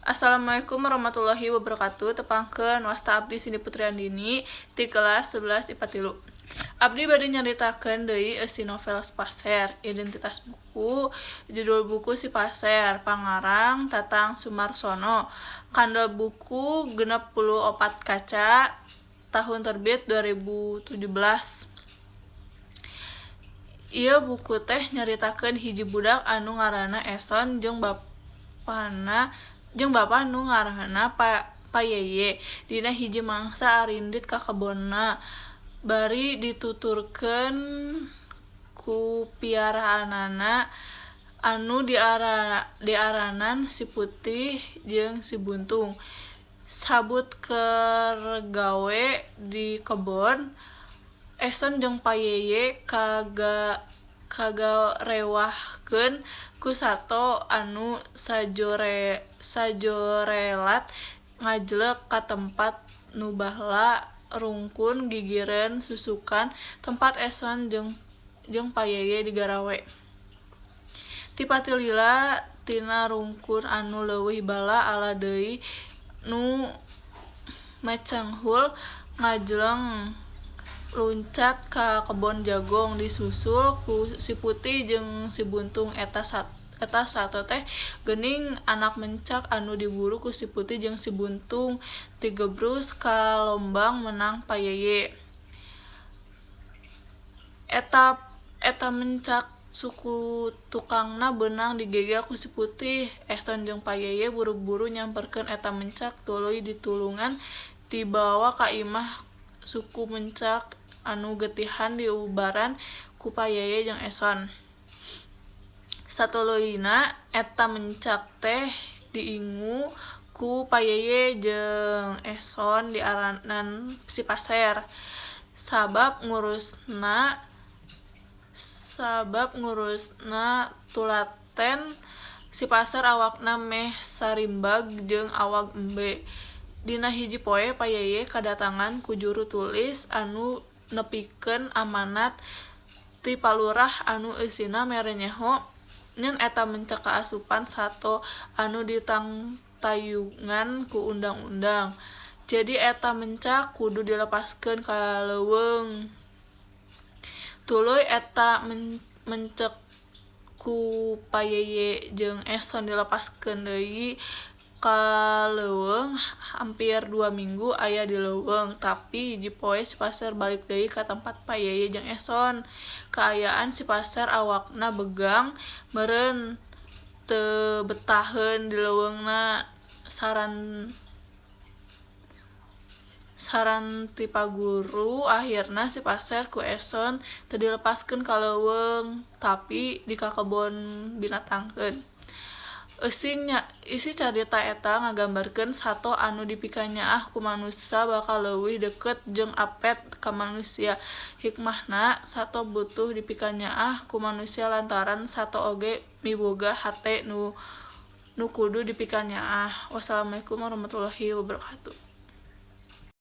Assalamualaikum warahmatullahi wabarakatuh. Tepangkeun wasta abdi Cindy Putri Andini ti kelas 11 IPA 3. Abdi bade nyaritakeun deui eusi novel Si Passer. Identitas buku, judul buku Si Passer, pangarang Tatang Sumarsono. Kandel buku 64 kaca, tahun terbit 2017. Ieu buku teh nyaritakeun hiji budak anu ngaranna Eson jeung bapa nu ngaranna Pa Yeye. Dina hiji mangsa arindit ka kebonna, bari dituturkeun ku piaraanana anu diaranan Si Putih jeung Si Buntung. Sabut keur gawe di kebon, Eson jeung Pa Yeye kagarewahkeun ku sato anu sajorelat ngajlek ka tempat nu bahla rungkun gigireun susukan tempat Eson jeung Pa Yeye digarawe. Ti pati lila tina rungkun anu leuwih bala ala deui nu mecenghul ngajleng luncat ka kebon jagong, disusul ku Si Putih jeung Si Buntung. Eta sato teh geuning anak mencak anu diburu ku Si Putih jeung Si Buntung tigebrus ka lombang menang Pa Yeye. Eta mencak suku tukangna beunang digegel ku Si Putih. Eson jeung Pa Yeye buru-buru nyamperkeun eta mencak tuluy ditulungan dibawa ka imah suku mencak anu getihan diubaran ku Pa Yeye jeung Eson. Satuluyna eta mencak teh diingu ku Pa Yeye jeung Eson diaranan Si Passer. Sabab ngurusna tulaten Si Passer awakna meh sarimbag jeung awag embe. Dina hiji poe Pa Yeye kadatangan ku juru tulis anu nepikeun amanat ti palurah anu eusina mere nyeho nyen eta mencak kaasupan sato anu ditangtayungan ku undang-undang. Jadi eta mencak kudu dilepaskeun ka leuweung. Tuluy eta mencek ku Pa Yeye jeung Eson dilepaskeun deui ka leuweung hampir 2 minggu aya di leuweung. Tapi hiji poe Si Passer balik deui ka tempat Pa Yeye jeung Eson. Kaayaan Si Passer awakna begang meureun teu betaheun di leuweungna saran ti paguru. Ahirna Si Passer ku Eson teu dilepaskeun ka leuweung tapi di ka kebon binatangkeun. Isi carita eta ngagambarkeun sato anu dipikanyaah ku manusa bakal leuwih deukeut jeung apet ka manusia. Hikmahna sato butuh dipikanyaah ku manusia lantaran sato oge miboga hate nu kudu dipikanyaah. Wassalamualaikum warahmatullahi wabarakatuh.